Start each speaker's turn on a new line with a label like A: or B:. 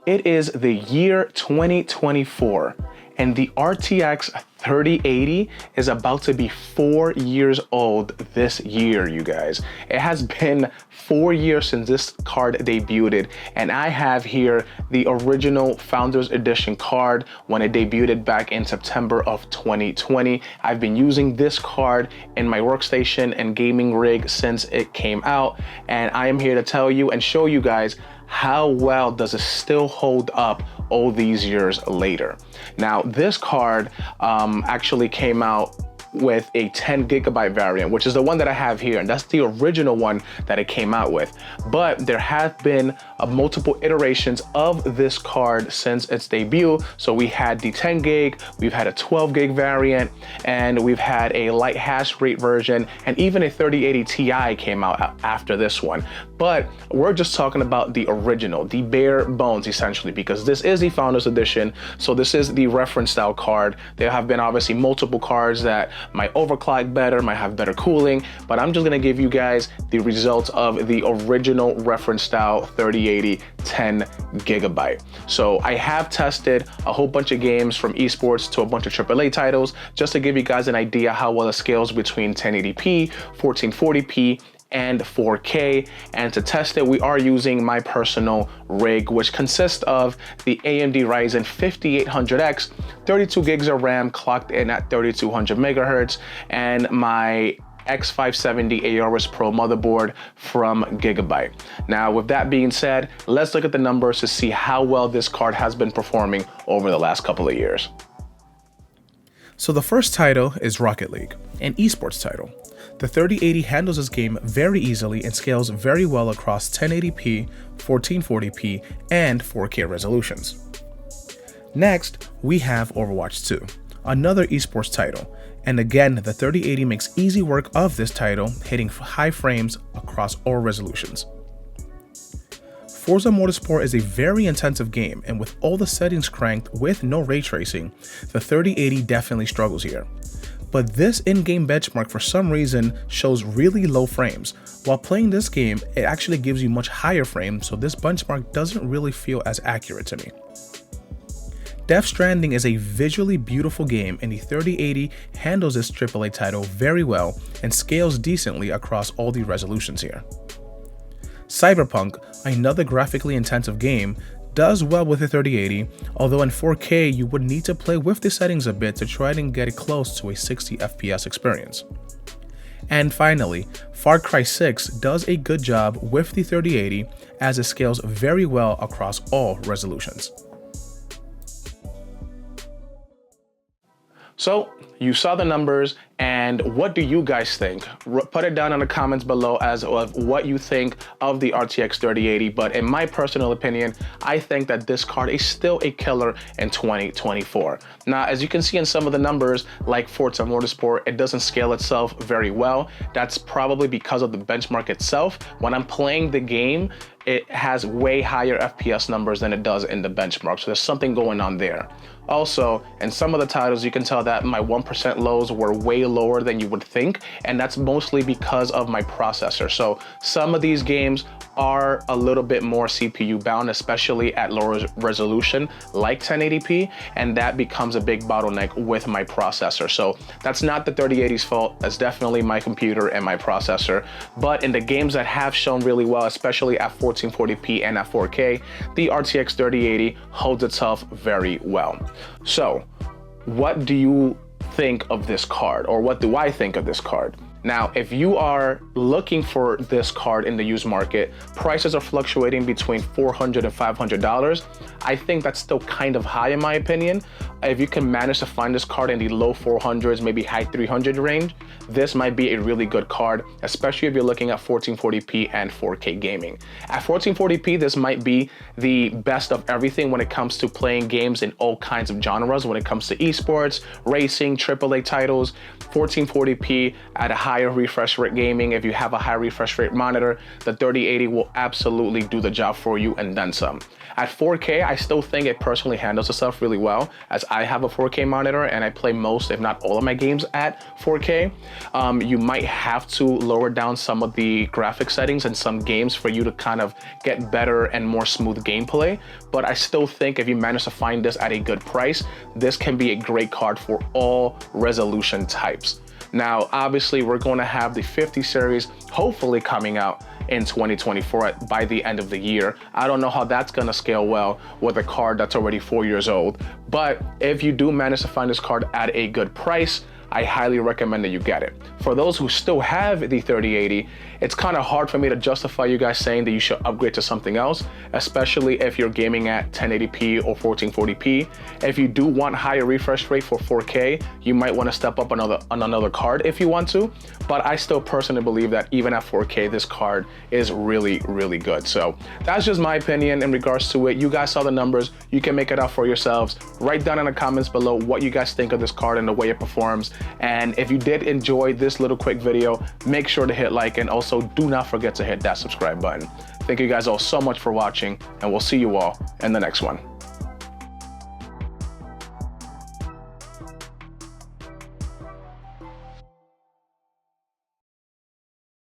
A: It is the year 2024, and the RTX 3080 is about to be 4 years old this year, you guys. It has been 4 years since this card debuted, and I have here the original Founders Edition card when it debuted back in September of 2020. I've been using this card in my workstation and gaming rig since it came out, and I am here to tell you and show you guys how well does it still hold up all these years later. Now, this card actually came out with a 10 gigabyte variant, which is the one that I have here, and that's the original one that it came out with. But there have been multiple iterations of this card since its debut. So we had the 10 gig, we've had a 12 gig variant, and we've had a light hash rate version, and even a 3080 Ti came out after this one. But we're just talking about the original, the bare bones essentially, because this is the Founders Edition. So this is the reference style card. There have been obviously multiple cards that might overclock better, might have better cooling, but I'm just gonna give you guys the results of the original reference style 3080 10 gigabyte. So I have tested a whole bunch of games from esports to a bunch of AAA titles, just to give you guys an idea how well it scales between 1080p, 1440p, and 4K. And to test it, we are using my personal rig, which consists of the AMD Ryzen 5800X, 32 gigs of RAM clocked in at 3200 megahertz, and my X570 Aorus Pro motherboard from Gigabyte. Now, with that being said, let's look at the numbers to see how well this card has been performing over the last couple of years.
B: So the first title is Rocket League, an esports title. The 3080 handles this game very easily and scales very well across 1080p, 1440p, and 4K resolutions. Next, we have Overwatch 2, another esports title, and again, the 3080 makes easy work of this title, hitting high frames across all resolutions. Forza Motorsport is a very intensive game, and with all the settings cranked with no ray tracing, the 3080 definitely struggles here. But this in-game benchmark for some reason shows really low frames. While playing this game, it actually gives you much higher frames, so this benchmark doesn't really feel as accurate to me. Death Stranding is a visually beautiful game, and the 3080 handles this AAA title very well and scales decently across all the resolutions here. Cyberpunk, another graphically intensive game, does well with the 3080, although in 4K you would need to play with the settings a bit to try and get it close to a 60 FPS experience. And finally, Far Cry 6 does a good job with the 3080 as it scales very well across all resolutions.
A: So you saw the numbers, and what do you guys think? Put it down in the comments below as of what you think of the RTX 3080, but in my personal opinion, I think that this card is still a killer in 2024. Now, as you can see in some of the numbers, like Forza Motorsport, it doesn't scale itself very well. That's probably because of the benchmark itself. When I'm playing the game, it has way higher FPS numbers than it does in the benchmark, so there's something going on there. Also, in some of the titles, you can tell that my 1% lows were way lower than you would think, and that's mostly because of my processor. So some of these games are a little bit more CPU bound, especially at lower resolution like 1080p, and that becomes a big bottleneck with my processor. So that's not the 3080's fault, that's definitely my computer and my processor. But in the games that have shown really well, especially at 1440p and at 4K, the RTX 3080 holds itself very well. So what do you think of this card, or what do I think of this card? Now, if you are looking for this card in the used market, prices are fluctuating between $400 and $500. I think that's still kind of high in my opinion. If you can manage to find this card in the low 400s, maybe high 300 range, this might be a really good card, especially if you're looking at 1440p and 4K gaming. At 1440p, this might be the best of everything when it comes to playing games in all kinds of genres. When it comes to esports, racing, AAA titles, 1440p at a higher refresh rate gaming. If you have a high refresh rate monitor, the 3080 will absolutely do the job for you and then some. At 4K, I still think it personally handles itself really well, as I have a 4K monitor and I play most, if not all of my games at 4K. You might have to lower down some of the graphic settings in some games for you to kind of get better and more smooth gameplay, but I still think if you manage to find this at a good price, this can be a great card for all resolution types. Now, obviously, we're going to have the 50 series hopefully coming out in 2024 by the end of the year. I don't know how that's gonna scale well with a card that's already 4 years old, but if you do manage to find this card at a good price, I highly recommend that you get it. For those who still have the 3080, it's kind of hard for me to justify you guys saying that you should upgrade to something else, especially if you're gaming at 1080p or 1440p. If you do want higher refresh rate for 4K, you might want to step up on another card if you want to, but I still personally believe that even at 4K, this card is really, really good. So that's just my opinion in regards to it. You guys saw the numbers, you can make it out for yourselves. Write down in the comments below what you guys think of this card and the way it performs. And if you did enjoy this little quick video, make sure to hit like, and also do not forget to hit that subscribe button. Thank you guys all so much for watching, and we'll see you all in the next one.